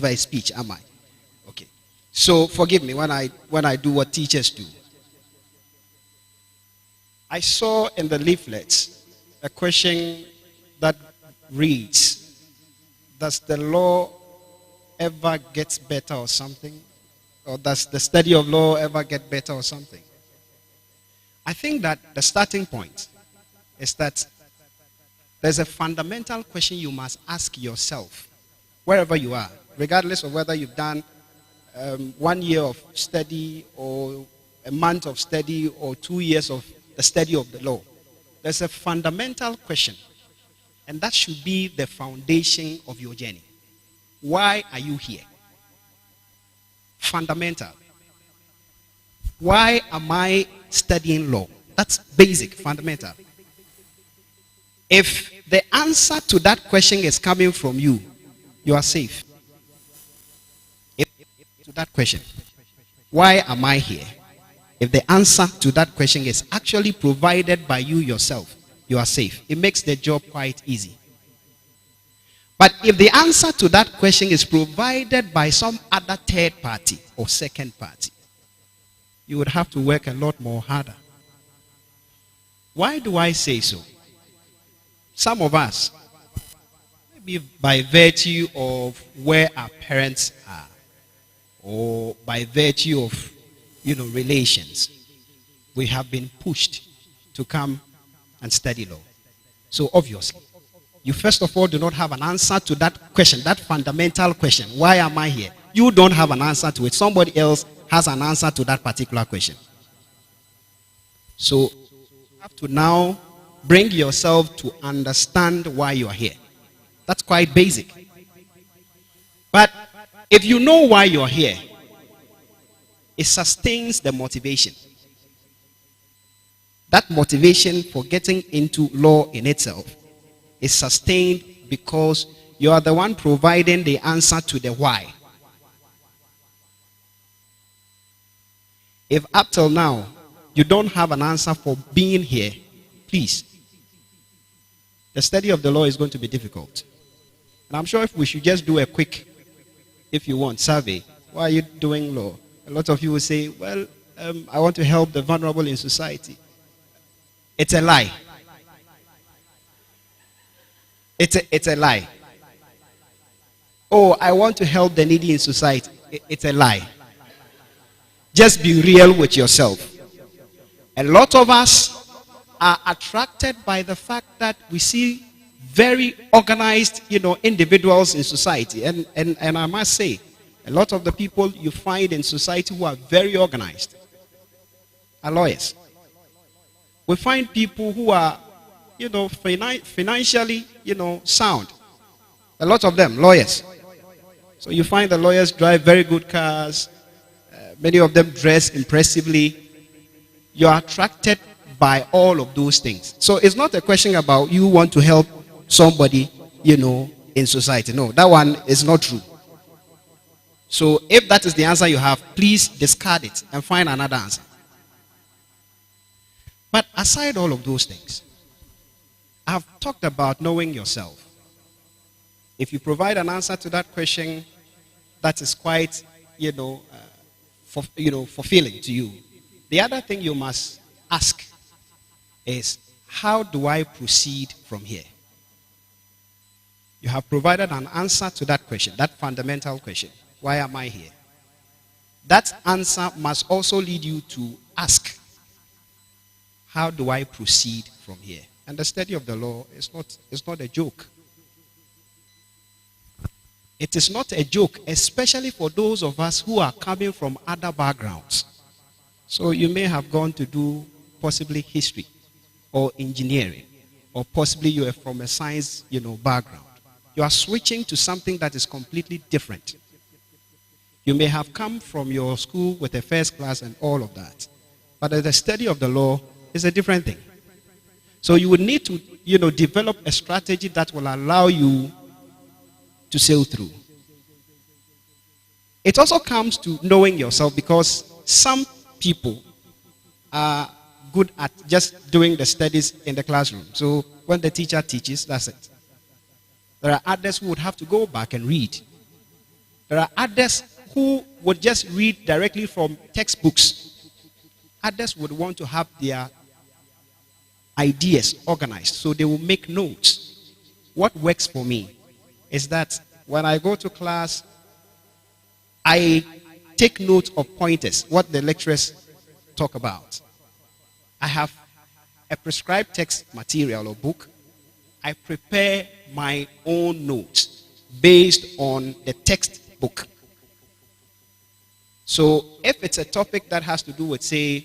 a speech, am I? Okay. So forgive me when I do what teachers do. I saw in the leaflets a question that reads, does the law ever get better or something? Or does the study of law ever get better or something? I think that the starting point is that there's a fundamental question you must ask yourself, wherever you are, regardless of whether you've done 1 year of study or a month of study or 2 years of the study of the law. There's a fundamental question, and that should be the foundation of your journey. Why are you here? Fundamental. Why am I studying law? That's basic, fundamental. If the answer to that question is coming from you, you are safe. If to that question, why am I here? If the answer to that question is actually provided by you yourself, you are safe. It makes the job quite easy. But if the answer to that question is provided by some other third party or second party, you would have to work a lot more harder. Why do I say so? Some of us, maybe by virtue of where our parents are, or by virtue of, relations, we have been pushed to come and study law. So obviously, you first of all do not have an answer to that question, that fundamental question. Why am I here? You don't have an answer to it. Somebody else has an answer to that particular question. So you have to now bring yourself to understand why you are here. That's quite basic. But if you know why you're here, it sustains the motivation. That motivation for getting into law in itself is sustained because you are the one providing the answer to the why. If up till now you don't have an answer for being here, please, the study of the law is going to be difficult. And I'm sure if we should just do a quick, if you want, survey, why are you doing law? A lot of you will say, well, I want to help the vulnerable in society. It's a lie. It's a lie. Oh, I want to help the needy in society. It's a lie. Just be real with yourself. A lot of us are attracted by the fact that we see very organized, individuals in society. And I must say, a lot of the people you find in society who are very organized are lawyers. We find people who are, financially, sound. A lot of them, lawyers. So you find the lawyers drive very good cars. Many of them dress impressively. You are attracted by all of those things. So it's not a question about you want to help somebody, in society. No, that one is not true. So if that is the answer you have, please discard it and find another answer. But aside all of those things, I've talked about knowing yourself. If you provide an answer to that question that is quite, fulfilling to you, the other thing you must ask is, how do I proceed from here? You have provided an answer to that question, that fundamental question. Why am I here? That answer must also lead you to ask, how do I proceed from here? And the study of the law is not a joke. It is not a joke, especially for those of us who are coming from other backgrounds. So you may have gone to do possibly history or engineering, or possibly you are from a science, background. You are switching to something that is completely different. You may have come from your school with a first class and all of that. But the study of the law is a different thing. So you would need to, develop a strategy that will allow you to sail through. It also comes to knowing yourself, because some people are good at just doing the studies in the classroom. So when the teacher teaches, that's it. There are others who would have to go back and read. There are others who would just read directly from textbooks. Others would want to have their ideas organized, so they will make notes. What works for me is that when I go to class, I take note of pointers, what the lecturers talk about. I have a prescribed text material or book. I prepare my own notes based on the textbook. So if it's a topic that has to do with, say,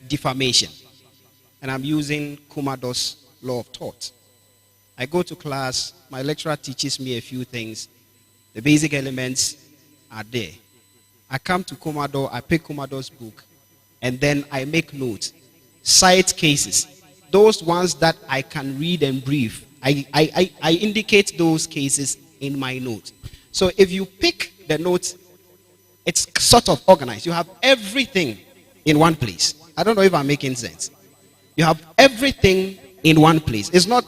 defamation, and I'm using Kumado's law of thought, I go to class, my lecturer teaches me a few things. The basic elements are there. I come to Kumado, I pick Kumado's book, and then I make notes, cite cases. Those ones that I can read and brief, I indicate those cases in my notes. So if you pick the notes, it's sort of organized. You have everything in one place. I don't know if I'm making sense. You have everything in one place. It's not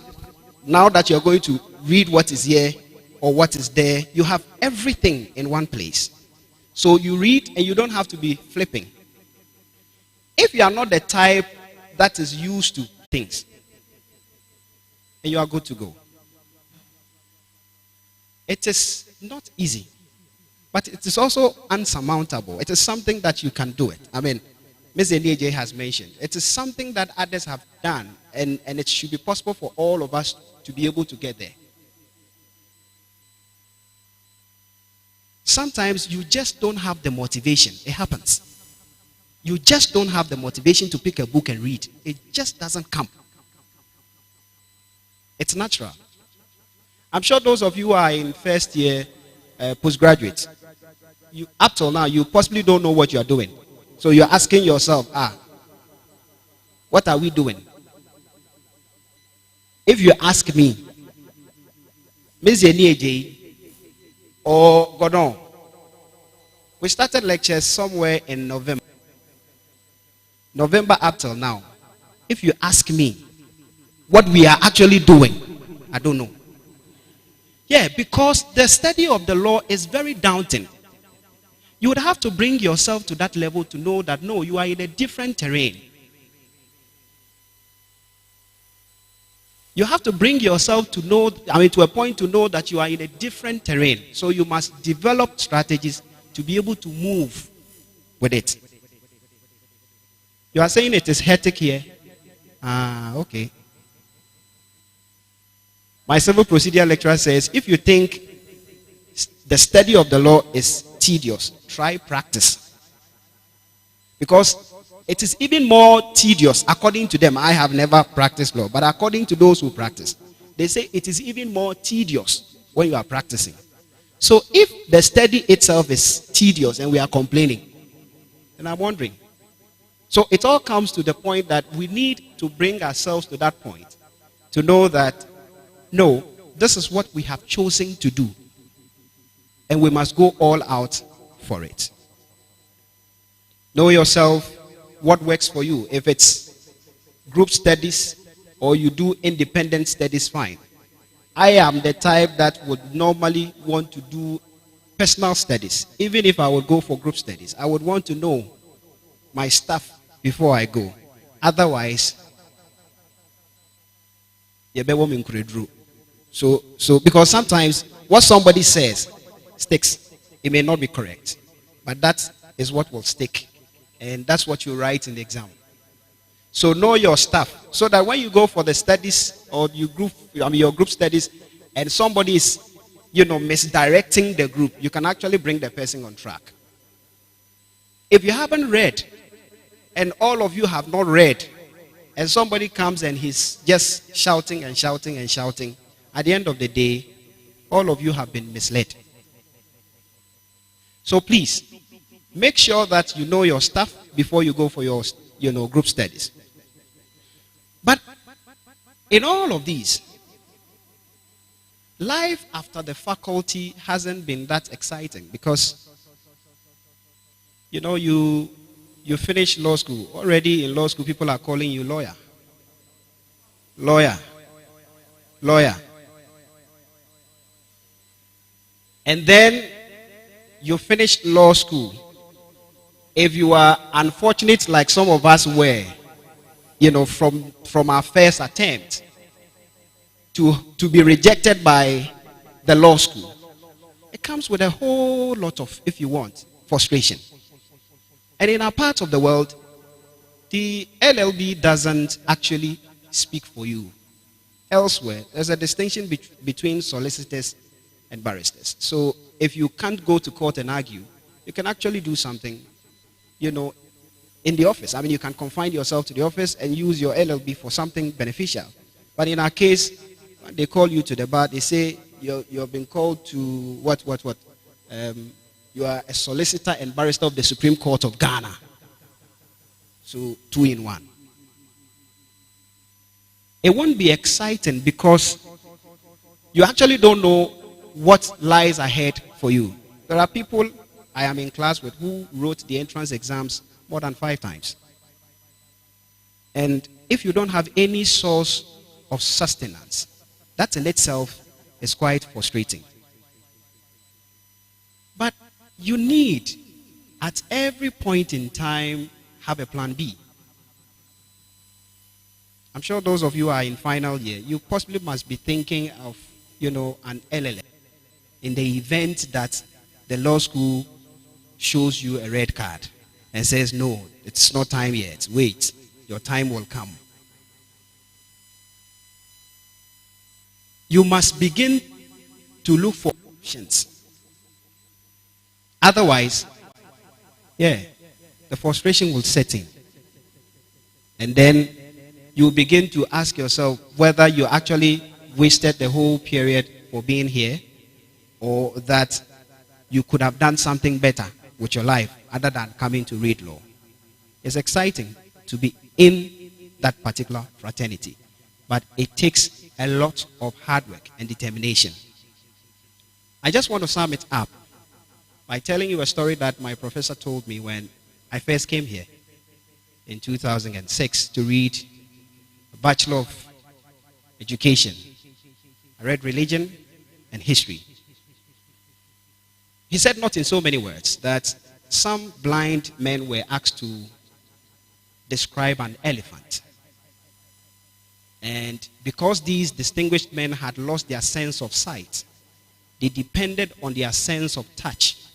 now that you're going to read what is here or what is there. You have everything in one place. So you read and you don't have to be flipping. If you are not the type that is used to things, and you are good to go. It is not easy, but it is also unsurmountable. It is something that you can do it. I mean, Ms. Enieje has mentioned, it is something that others have done, and it should be possible for all of us to be able to get there. Sometimes you just don't have the motivation. It happens. You just don't have the motivation to pick a book and read. It just doesn't come. It's natural. I'm sure those of you who are in first year postgraduate, up till now, you possibly don't know what you are doing. So you're asking yourself, what are we doing? If you ask me, Ms. Enieje or Godon, we started lectures somewhere in November. November up till now. If you ask me what we are actually doing, I don't know. Yeah, because the study of the law is very daunting. You would have to bring yourself to that level to know that, no, you are in a different terrain. You have to bring yourself to know, to a point to know that you are in a different terrain. So you must develop strategies to be able to move with it. You are saying it is hectic here? Okay. My civil procedure lecturer says, if you think the study of the law is tedious, try practice. Because it is even more tedious, according to them. I have never practiced law, but according to those who practice, they say it is even more tedious when you are practicing. So if the study itself is tedious and we are complaining, then I'm wondering. So it all comes to the point that we need to bring ourselves to that point to know that, no, this is what we have chosen to do. And we must go all out for it. Know yourself, what works for you. If it's group studies or you do independent studies, fine. I am the type that would normally want to do personal studies. Even if I would go for group studies, I would want to know my stuff before I go. Otherwise, so because sometimes what somebody says sticks. It may not be correct, but that is what will stick, and that's what you write in the exam. So know your stuff, so that when you go for the studies or your group studies, and somebody is, misdirecting the group, you can actually bring the person on track. If you haven't read, and all of you have not read, and somebody comes and he's just shouting and shouting and shouting, at the end of the day, all of you have been misled. So please, make sure that you know your stuff before you go for your, group studies. But in all of these, life after the faculty hasn't been that exciting because, you finish law school. Already in law school, people are calling you lawyer. Lawyer. Lawyer. and then you finished law school. If you are unfortunate like some of us were, from our first attempt to be rejected by the law school, it comes with a whole lot of, if you want, frustration. And in our part of the world, the LLB doesn't actually speak for you. Elsewhere, there's a distinction between solicitors and barristers. So if you can't go to court and argue, you can actually do something, in the office. I mean, you can confine yourself to the office and use your LLB for something beneficial. But in our case, when they call you to the bar, they say you've been called to what? You are a solicitor and barrister of the Supreme Court of Ghana. So 2 in 1. It won't be exciting because you actually don't know what lies ahead for you. There are people I am in class with who wrote the entrance exams more than 5 times. And if you don't have any source of sustenance, that in itself is quite frustrating. But you need, at every point in time, have a plan B. I'm sure those of you who are in final year, you possibly must be thinking of, an LLM in the event that the law school shows you a red card and says, no, it's not time yet. Wait, your time will come. You must begin to look for options. Otherwise, the frustration will set in. And then you begin to ask yourself whether you actually wasted the whole period for being here, or that you could have done something better with your life other than coming to read law. It's exciting to be in that particular fraternity, but it takes a lot of hard work and determination. I just want to sum it up by telling you a story that my professor told me when I first came here in 2006 to read a Bachelor of Education. I read religion and history. He said, not in so many words, that some blind men were asked to describe an elephant. And because these distinguished men had lost their sense of sight, they depended on their sense of touch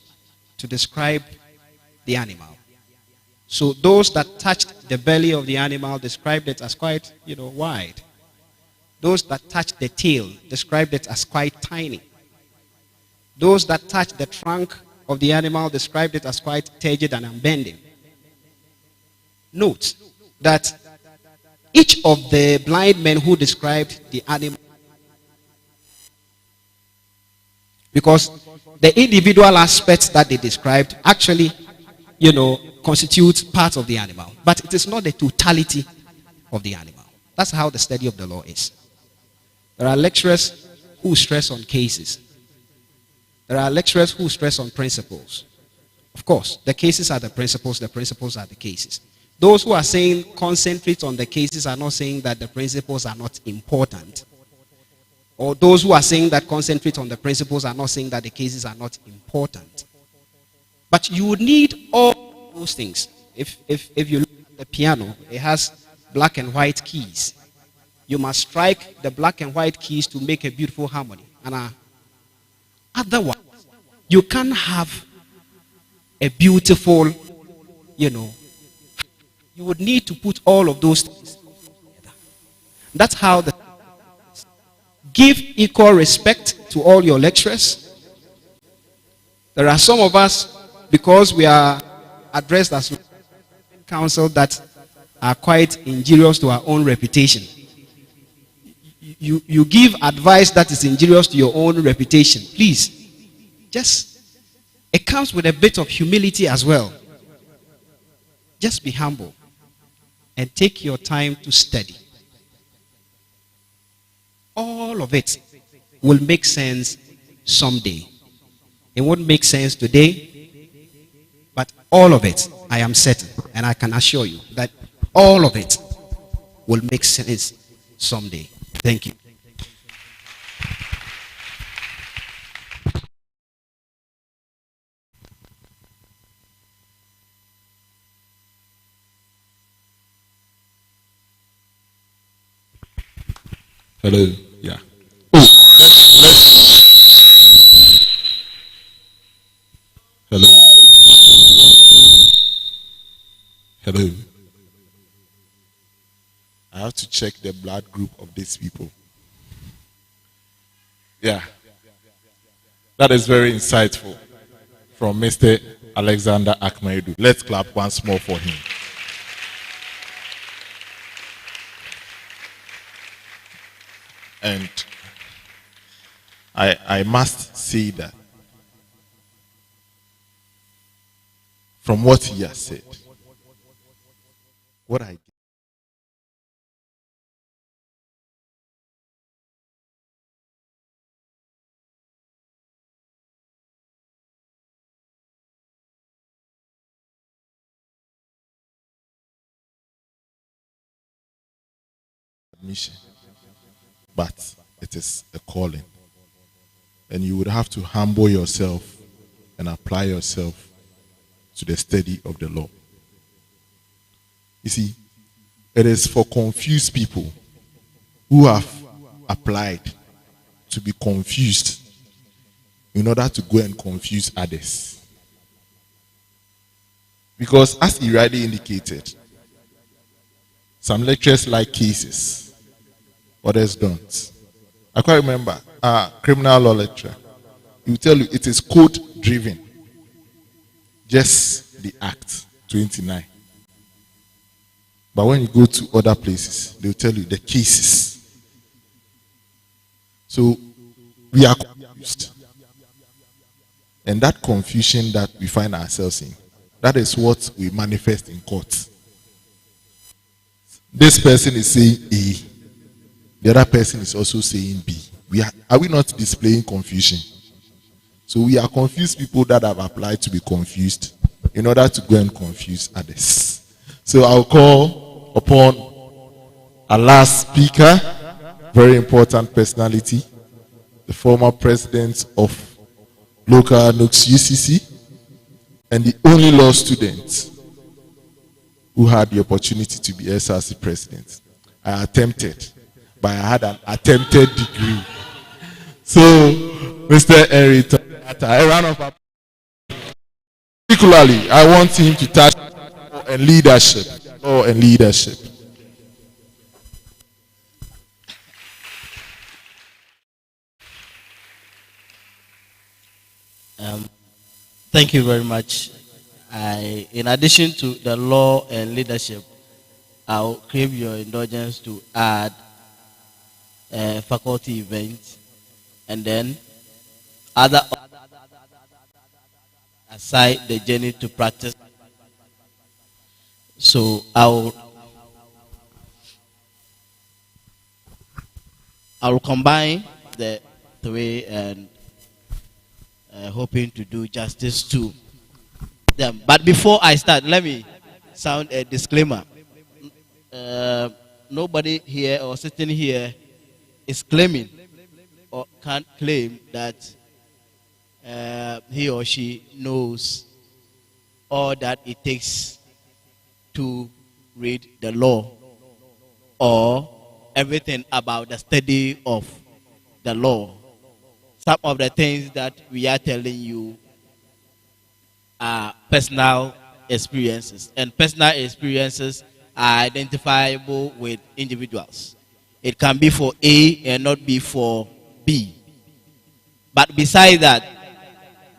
to describe the animal. So those that touched the belly of the animal described it as quite, wide. Those that touched the tail described it as quite tiny. Those that touched the trunk of the animal described it as quite turgid and unbending. Note that each of the blind men who described the animal, because the individual aspects that they described actually, constitute part of the animal, but it is not the totality of the animal. That's how the study of the law is. There are lecturers who stress on cases. There are lecturers who stress on principles. Of course, the cases are the principles are the cases. Those who are saying concentrate on the cases are not saying that the principles are not important. Or those who are saying that concentrate on the principles are not saying that the cases are not important. But you need all those things. If you look at the piano, it has black and white keys. You must strike the black and white keys to make a beautiful harmony. And otherwise, you can't have a beautiful, you would need to put all of those things together. That's how give equal respect to all your lecturers. There are some of us, because we are addressed as counsel, that are quite injurious to our own reputation. You give advice that is injurious to your own reputation. Please, it comes with a bit of humility as well. Just be humble and take your time to study. All of it will make sense someday. It won't make sense today, but all of it, I am certain, and I can assure you that all of it will make sense someday. Thank you. Hello. Yeah. Oh, let's. Hello. Hello. I have to check the blood group of these people. Yeah. That is very insightful from Mr. Alexander Akmaidu. Let's clap once more for him. And I must say that from what he has said, what I admission, but it is a calling. And you would have to humble yourself and apply yourself to the study of the law. You see, it is for confused people who have applied to be confused in order to go and confuse others. Because as he rightly indicated, some lecturers like cases, others don't. I quite remember a criminal law lecturer. He will tell you it is code driven. Just the Act 29. But when you go to other places, they will tell you the cases. So we are confused. And that confusion that we find ourselves in, that is what we manifest in court. This person is saying A, the other person is also saying B. Are we not displaying confusion? So we are confused people that have applied to be confused in order to go and confuse others. So I'll call upon our last speaker, very important personality, the former president of local Ucc, and the only law student who had the opportunity to be SRC president. I attempted, but I had an attempted degree. So, Mr. Henry, a round of applause. Particularly, I want him to touch law and leadership. Law and leadership. Thank you very much. In addition to the law and leadership, I'll crave your indulgence to add faculty events and then other aside the journey to practice. So I'll combine the three and hoping to do justice to them. But before I start, let me sound a disclaimer. Nobody here or sitting here is claiming or can't claim that he or she knows all that it takes to read the law or everything about the study of the law. Some of the things that we are telling you are personal experiences, and personal experiences are identifiable with individuals. It can be for A and not be for B. But besides that,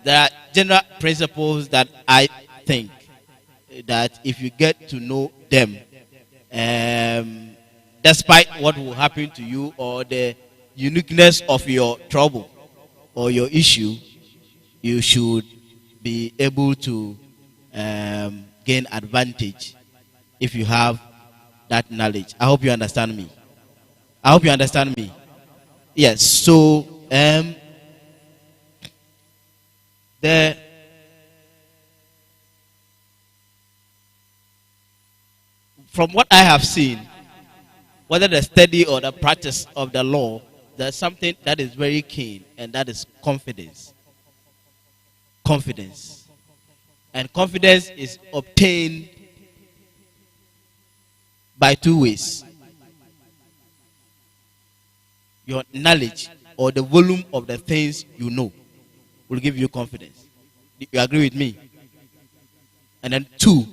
there are general principles that I think that if you get to know them, despite what will happen to you or the uniqueness of your trouble or your issue, you should be able to gain advantage if you have that knowledge. I hope you understand me. I hope you understand me. Yes, so from what I have seen, whether the study or the practice of the law, there's something that is very keen, and that is confidence. Confidence. And confidence is obtained by two ways. your knowledge or the volume of the things you know will give you confidence. You agree with me? And then 2,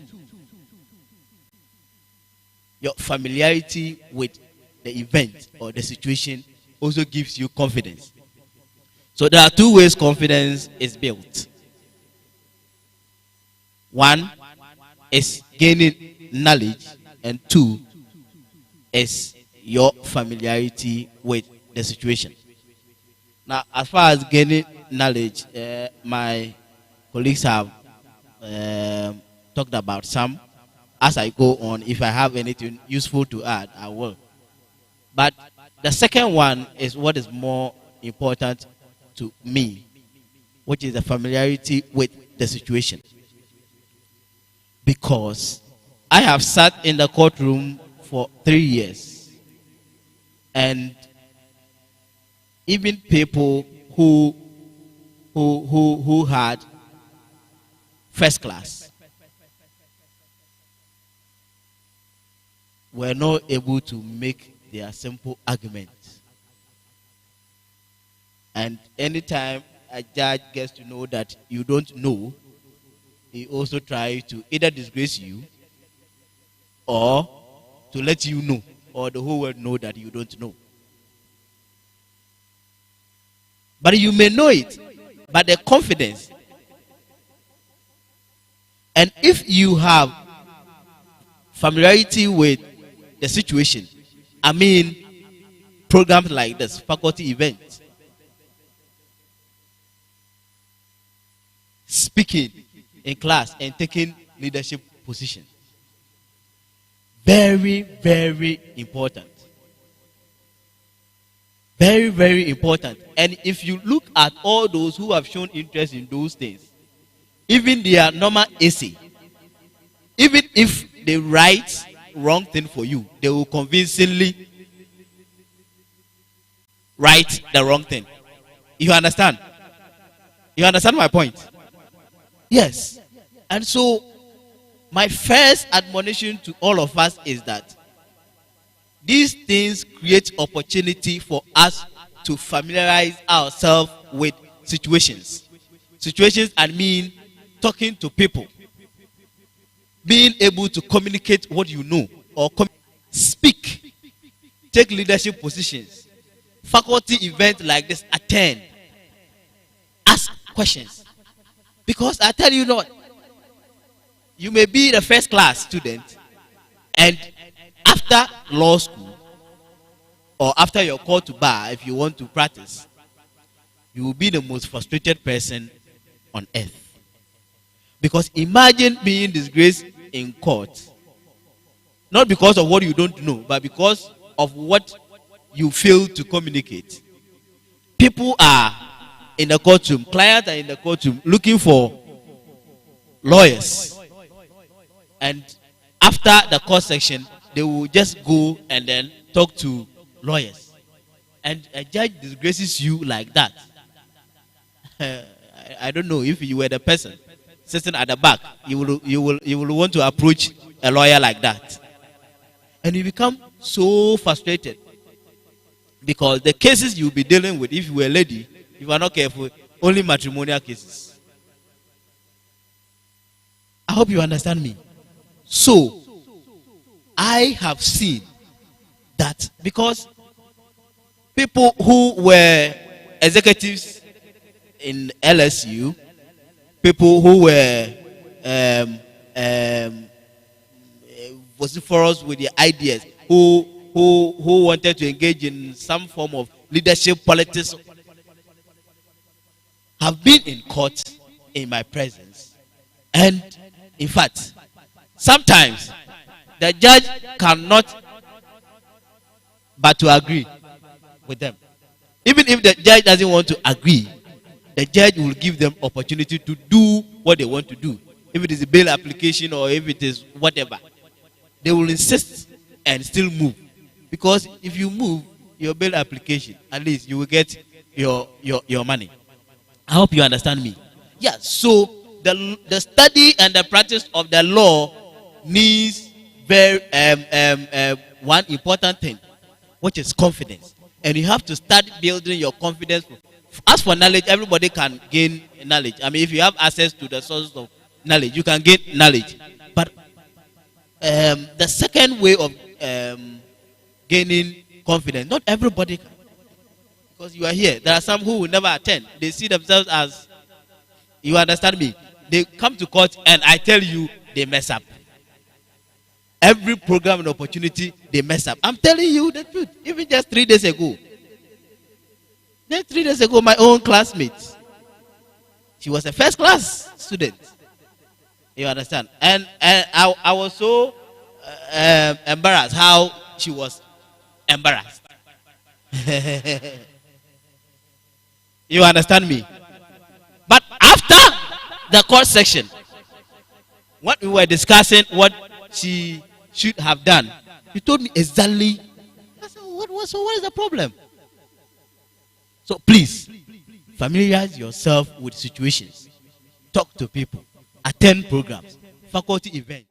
your familiarity with the event or the situation also gives you confidence. So there are 2 ways confidence is built. 1 is gaining knowledge, and 2 is your familiarity with the situation. Now, as far as gaining knowledge, my colleagues have talked about some. As I go on, if I have anything useful to add, I will. But the second one is what is more important to me, which is the familiarity with the situation. Because I have sat in the courtroom for 3 years, and even people who had first class were not able to make their simple arguments. And anytime a judge gets to know that you don't know, he also tries to either disgrace you or to let you know, or the whole world know that you don't know. But you may know it, but the confidence. And if you have familiarity with the situation, I mean, programs like this, faculty events, speaking in class and taking leadership position. Very, very important. Very, very important. And if you look at all those who have shown interest in those things, even their normal essay, even if they write wrong thing for you, they will convincingly write the wrong thing. You understand? You understand my point? Yes. And so, my first admonition to all of us is that these things create opportunity for us to familiarize ourselves with situations. Situations, I mean talking to people. Being able to communicate what you know or speak. Take leadership positions. Faculty events like this, attend. Ask questions. Because I tell you not, you may be the first class student, and after law school or after your call to bar, if you want to practice, you will be the most frustrated person on earth. Because imagine being disgraced in court, not because of what you don't know, but because of what you fail to communicate. People are in the courtroom, clients are in the courtroom looking for lawyers. And after the court section, they will just go and then talk to lawyers. And a judge disgraces you like that. I don't know if you were the person sitting at the back, you will want to approach a lawyer like that. And you become so frustrated. Because the cases you'll be dealing with, if you were a lady, if you are not careful, only matrimonial cases. I hope you understand me. So, I have seen that because people who were executives in LSU, people who were vociferous with their ideas, who wanted to engage in some form of leadership politics, have been in court in my presence. And in fact, sometimes the judge cannot but to agree with them. Even if the judge doesn't want to agree, the judge will give them opportunity to do what they want to do. If it is a bail application or if it is whatever, they will insist and still move. Because if you move your bail application, at least you will get your money. I hope you understand me. Yeah, so the study and the practice of the law needs very one important thing, which is confidence. And you have to start building your confidence. As for knowledge, everybody can gain knowledge. I mean, if you have access to the sources of knowledge, you can gain knowledge. But the second way of gaining confidence, not everybody can. Because you are here. There are some who will never attend. They see themselves as, you understand me? They come to court and I tell you, they mess up. Every program and opportunity, they mess up. I'm telling you the truth. Even just 3 days ago. Just 3 days ago, my own classmate, she was a first class student. You understand? And I was so embarrassed how she was embarrassed. You understand me? But after the court section, what we were discussing, what she should have done, he told me exactly. I said, what is the problem? So please, familiarize yourself with situations. Talk to people. Attend programs. Faculty events.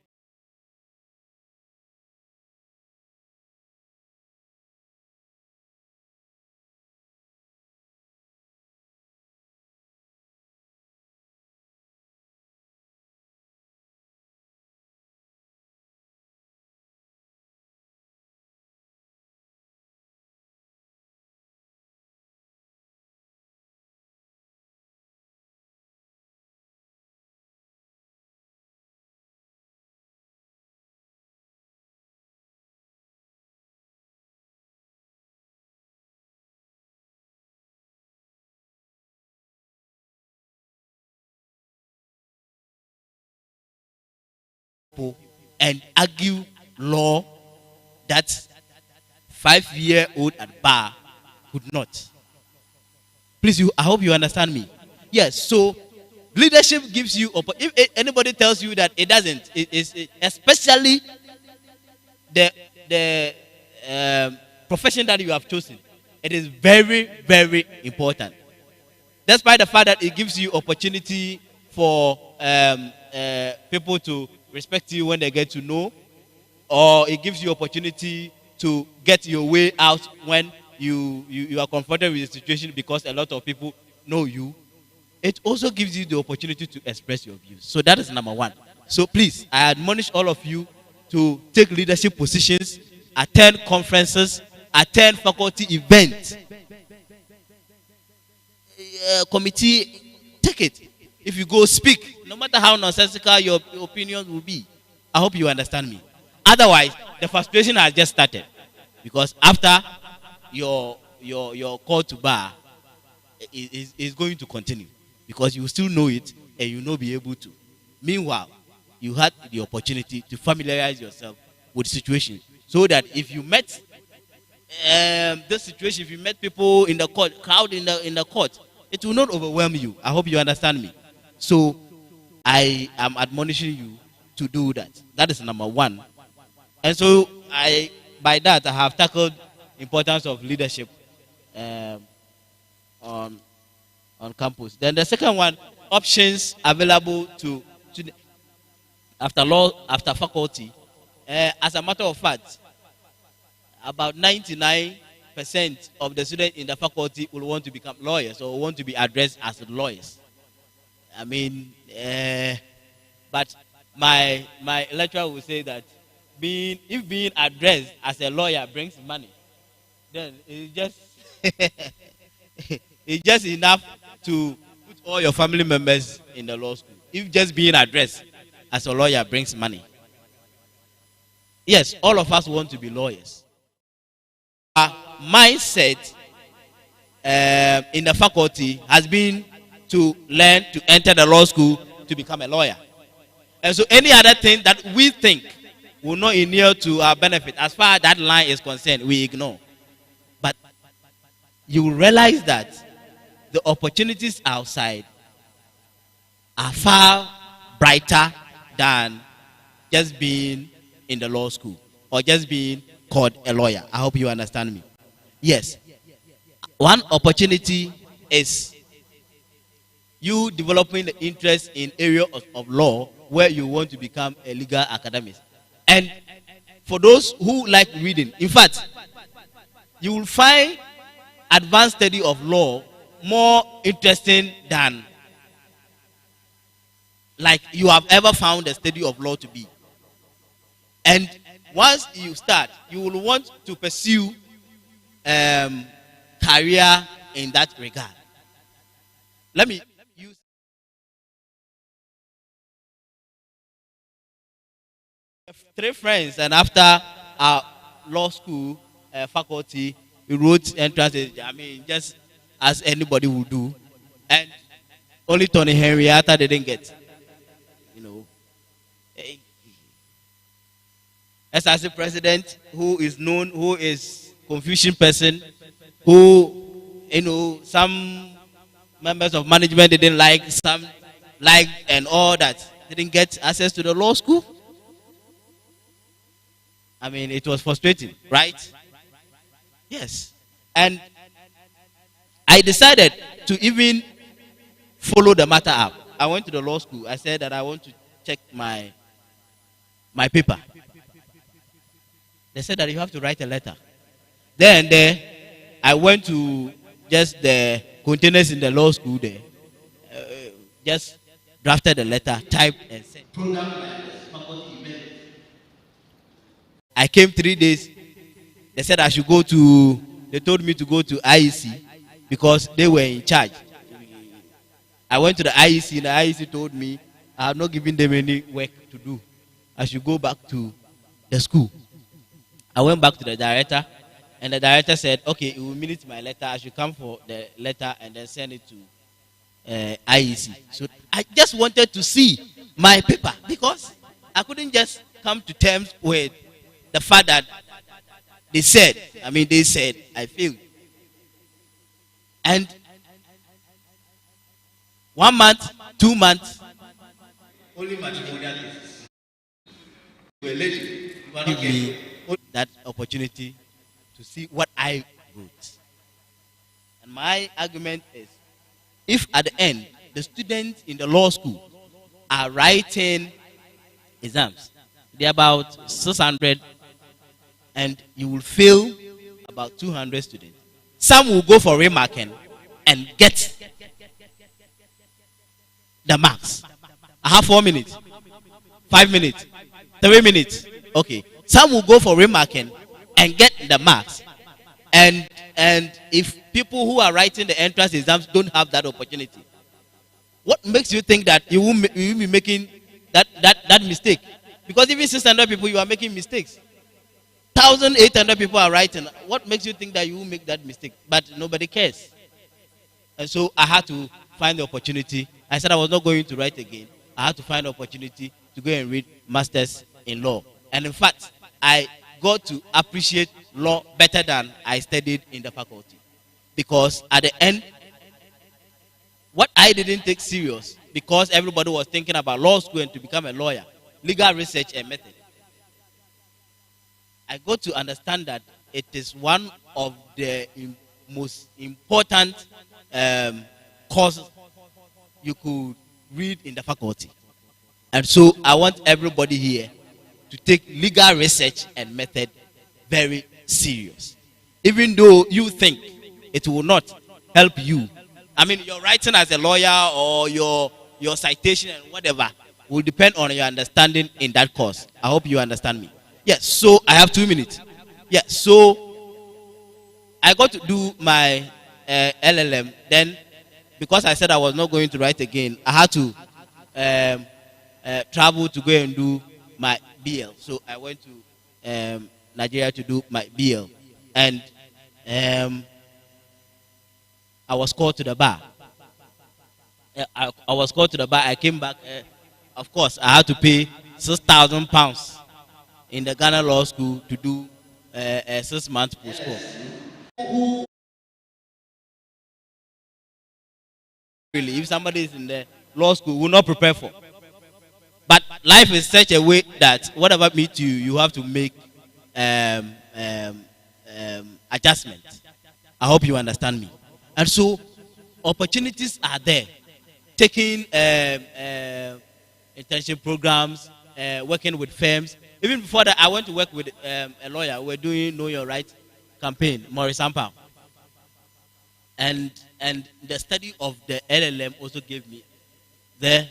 And argue law that 5-year-old at bar could not. Please, I hope you understand me. Yes, so leadership gives you, if anybody tells you that it doesn't, especially the profession that you have chosen, it is very, very important. Despite the fact that it gives you opportunity for people to respect you when they get to know, or it gives you opportunity to get your way out when you are confronted with a situation because a lot of people know you. It also gives you the opportunity to express your views. So that is number one. So please, I admonish all of you to take leadership positions, attend conferences, attend faculty events. Committee, take it. If you go speak, no matter how nonsensical your opinions will be, I hope you understand me. Otherwise, the frustration has just started. Because after your call to bar is going to continue. Because you still know it and you will not be able to. Meanwhile, you had the opportunity to familiarize yourself with the situation. So that if you met this situation, if you met people in the court, crowd in the court, it will not overwhelm you. I hope you understand me. So I am admonishing you to do that. That is number one. And so by that I have tackled importance of leadership on campus. Then the second one, options available to after law, after faculty. As a matter of fact, about 99% of the students in the faculty will want to become lawyers or want to be addressed as lawyers. I mean, but my lecturer will say that if being addressed as a lawyer brings money, then it's just it's just enough to put all your family members in the law school. If just being addressed as a lawyer brings money. Yes, all of us want to be lawyers. Our mindset in the faculty has been to learn to enter the law school to become a lawyer. And so any other thing that we think will not inure to our benefit, as far as that line is concerned, we ignore. But you will realize that the opportunities outside are far brighter than just being in the law school or just being called a lawyer. I hope you understand me. Yes. One opportunity is you developing the interest in area of law where you want to become a legal academist. And for those who like reading, in fact, you will find advanced study of law more interesting than like you have ever found the study of law to be. And once you start, you will want to pursue career in that regard. Let me use three friends, and after our law school faculty, we wrote entrance. I mean, just as anybody would do, and only Tony Henrietta didn't get. You know, SRC president, who is known, who is Confucian person, who, you know, some members of management didn't like, some like, and all that, didn't get access to the law school. I mean, it was frustrating, right? Yes. And I decided to even follow the matter up. I went to the law school. I said that I want to check my paper. They said that you have to write a letter. Then there, I went to just the containers in the law school there. Just drafted the letter, typed, and sent. Program like this, faculty event. I came 3 days. They said I should go to, they told me to go to IEC because they were in charge. I went to the IEC, and the IEC told me I have not given them any work to do. I should go back to the school. I went back to the director, and the director said, okay, it will minute my letter. I should come for the letter and then send it to IEC. So I just wanted to see my paper because I couldn't just come to terms with the fact that they said I failed. And 1 month, 2 months, only matrimonial cases. Give me that opportunity to see what I wrote. And my argument is, if at the end the students in the law school are writing exams, they're about 600, and you will fail about 200 students. Some will go for remarking and get the marks. I have 4 minutes, 5 minutes, 3 minutes. Okay. Some will go for remarking and get the marks. And if people who are writing the entrance exams don't have that opportunity, what makes you think that you will be making that mistake? Because even 600 people, you are making mistakes. 1,800 people are writing. What makes you think that you will make that mistake? But nobody cares. And so I had to find the opportunity. I said I was not going to write again. I had to find the opportunity to go and read masters in law. And in fact, I got to appreciate law better than I studied in the faculty. Because at the end, what I didn't take serious, because everybody was thinking about law school and to become a lawyer, legal research and method, I got to understand that it is one of the most important courses you could read in the faculty. And so I want everybody here to take legal research and method very serious. Even though you think it will not help you. I mean, your writing as a lawyer or your citation and whatever will depend on your understanding in that course. I hope you understand me. Yes, so I have 2 minutes. Yes, so I got to do my LLM. Then, because I said I was not going to write again, I had to travel to go and do my BL. So I went to Nigeria to do my BL. And I was called to the bar. I was called to the bar. I came back. Of course, I had to pay £6,000 in the Ghana Law School to do a 6 month post-course. Really, if somebody is in the law school, will not prepare for. But life is such a way that whatever meets you, you have to make adjustments. I hope you understand me. And so, opportunities are there. Taking internship programs, working with firms. Even before that, I went to work with a lawyer. We were doing Know Your Right campaign, Maurice Sampao. And the study of the LLM also gave me the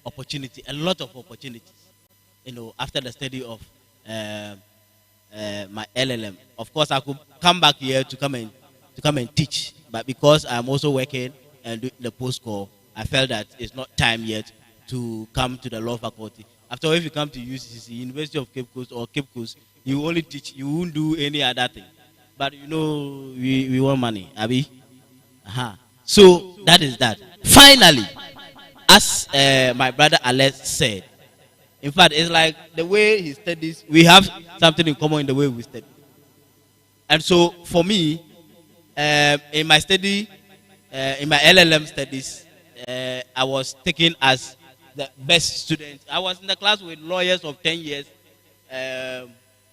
opportunity, a lot of opportunities. After the study of my LLM, of course, I could come back here to come and teach, but because I'm also working and doing the post call, I felt that it's not time yet to come to the law faculty. After all, if you come to UCC, University of Cape Coast or Cape Coast, you only teach, you won't do any other thing. But we want money, Abi. So that is that. Finally, as my brother Alex said, in fact, it's like the way he studies, we have something in common in the way we study. And so for me, in my study, in my LLM studies, I was taken as the best student. I was in the class with lawyers of 10 years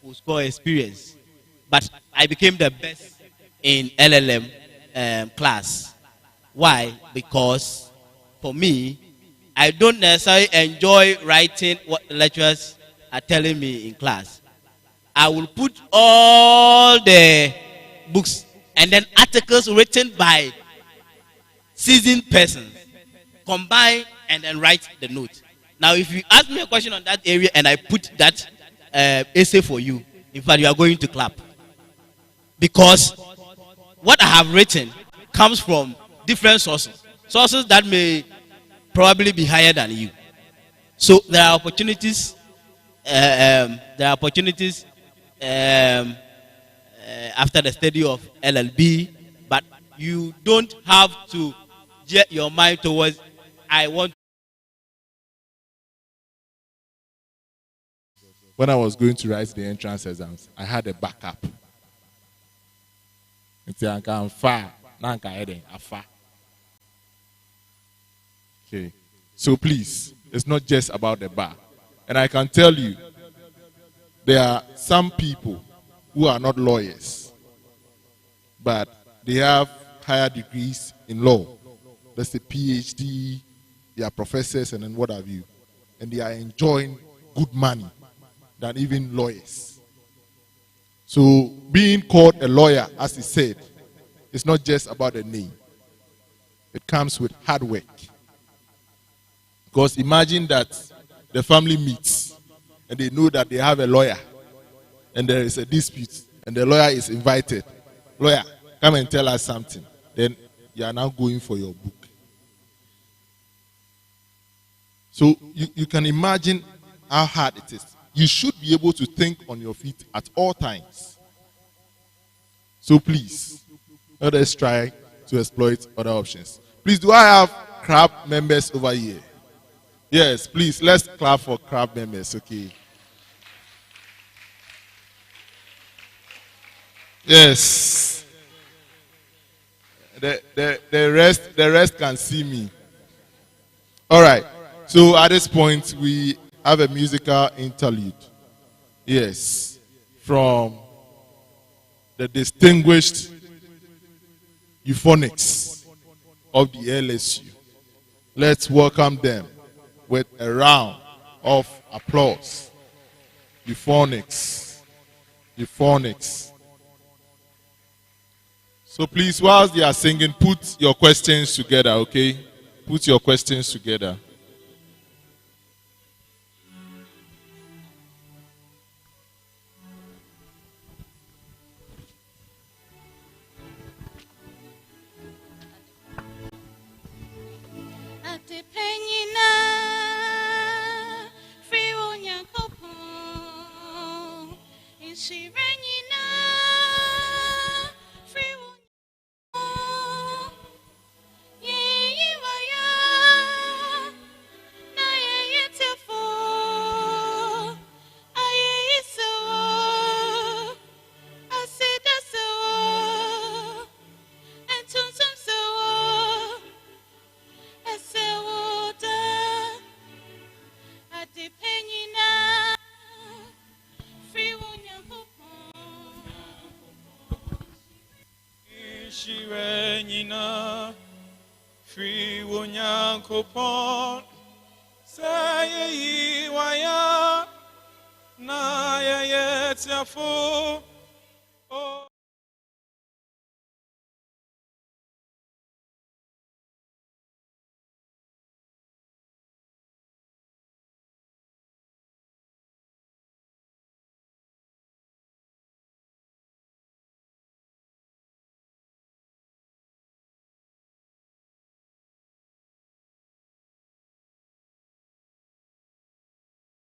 who score experience. But I became the best in LLM class. Why? Because for me, I don't necessarily enjoy writing what the lecturers are telling me in class. I will put all the books and then articles written by seasoned persons, combine and then write the note. Now, if you ask me a question on that area and I put that essay for you, in fact, you are going to clap. Because what I have written comes from different sources. Sources that may probably be higher than you. So there are opportunities. After the study of LLB, but you don't have to get your mind towards I want. When I was going to write the entrance exams, I had a backup. Okay. So please, it's not just about the bar. And I can tell you, there are some people who are not lawyers, but they have higher degrees in law. That's a PhD, they are professors and then what have you. And they are enjoying good money than even lawyers. So being called a lawyer, as he said, it's not just about the name. It comes with hard work. Because imagine that the family meets and they know that they have a lawyer and there is a dispute and the lawyer is invited. Lawyer, come and tell us something. Then you are now going for your book. So you can imagine how hard it is. You should be able to think on your feet at all times. So please, let us try to exploit other options. Please, do I have CRAB members over here? Yes, please, let's clap for CRAB members, okay? Yes. The rest can see me. All right. So at this point, we have a musical interlude. Yes. From the distinguished euphonics of the LSU. Let's welcome them with a round of applause. Euphonics. Euphonics. So please, whilst they are singing, put your questions together, okay? Put your questions together. Shirenina, free Wunyankopon, say waya, na yet yafo.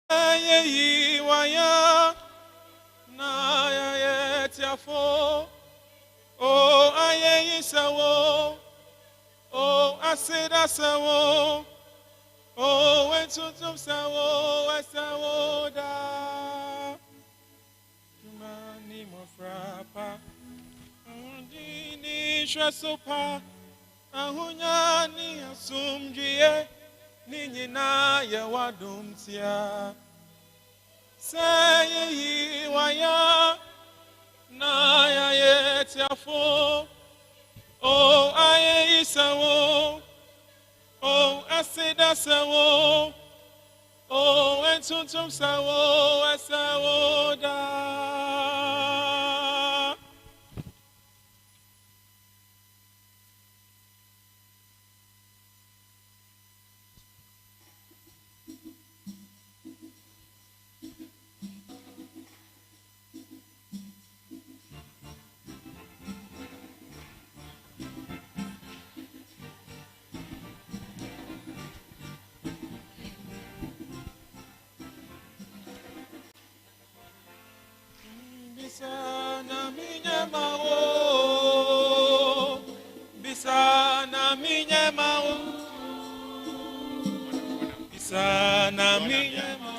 Aye waya na ya tiafo. Oh aye sawo. Oh asida sawo. Oh wentutum sawo sawo da. Mani mo frapa. Ndini shwasopa. Ahunya ni asumjiye. Ninyi na ya wadumtia. Say waya na ya yetiafo. Oh aye isawo. Oh asida sawo. Oh entuntum sawo asawo da. Bisana minha mão, bisana minha mão, bisana minha mão.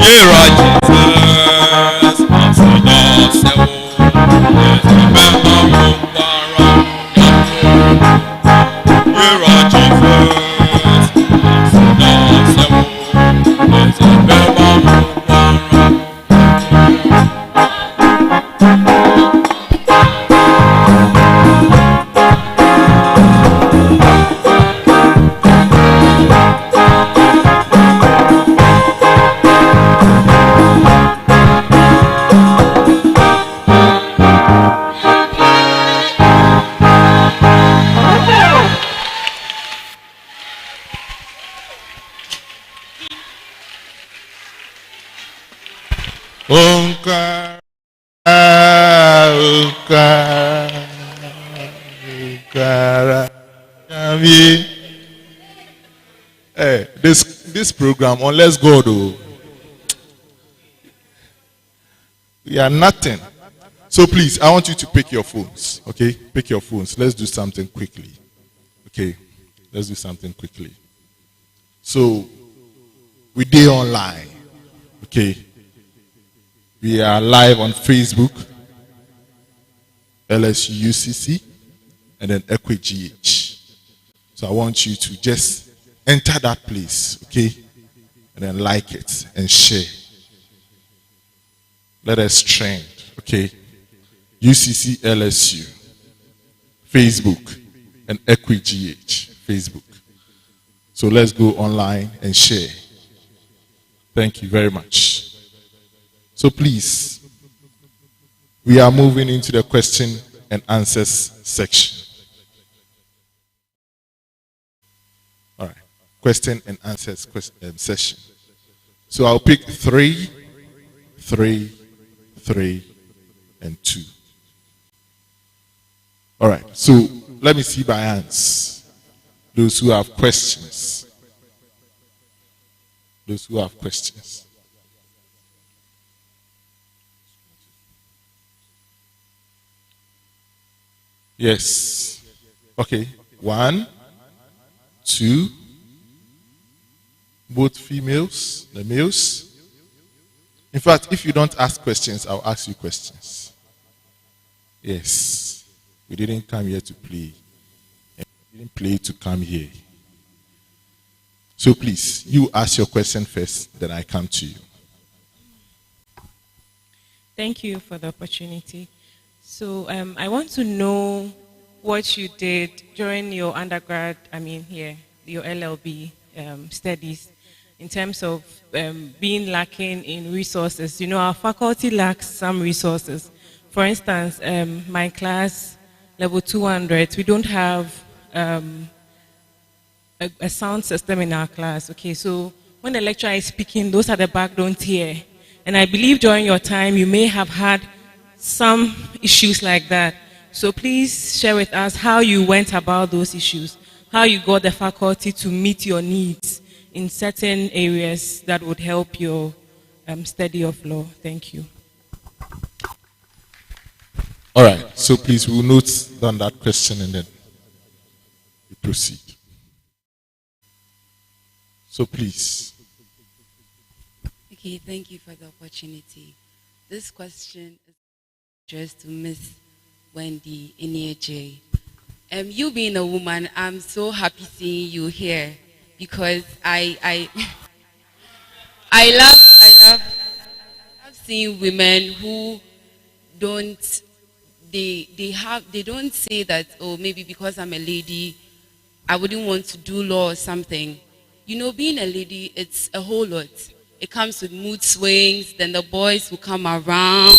Yera Jesus, Masada Sewo, Bema Wara, Yera Jesus, Masada Sewo, Bema Wara. Onkara, Onkara, Yami. Hey, this program, unless God, oh, we are nothing. So please, I want you to pick your phones. Okay, pick your phones. Let's do something quickly. Okay, let's do something quickly. So we do online. Okay. We are live on Facebook, LSU UCC, and then EquiGH. So I want you to just enter that place, okay? And then like it and share. Let us trend, okay? UCC LSU, Facebook, and EquiGH, Facebook. So let's go online and share. Thank you very much. So please, we are moving into the question and answers section. All right, question and answers session. So I'll pick 3, 3, 3, and 2. All right, so let me see by hands. Those who have questions. Those who have questions. Yes. Okay. 1, 2. Both females, the males. In fact, if you don't ask questions, I'll ask you questions. Yes. We didn't come here to play. We didn't play to come here. So please, you ask your question first, then I come to you. Thank you for the opportunity. So I want to know what you did during your undergrad, your LLB studies, in terms of being lacking in resources. You know, our faculty lacks some resources. For instance, my class, level 200, we don't have a sound system in our class. Okay, so when the lecturer is speaking, those at the back don't hear. And I believe during your time, you may have had some issues like that. So please share with us how you went about those issues, how you got the faculty to meet your needs in certain areas that would help your study of law. Thank you. All right, so please, we'll note down that question and then we proceed. So please. Okay, thank you for the opportunity. This question is addressed to Miss Wendy Inieje. You being a woman, I'm so happy seeing you here because I love seeing women who don't they don't say that, oh, maybe because I'm a lady I wouldn't want to do law or something. You know, being a lady, it's a whole lot. It comes with mood swings, then the boys will come around.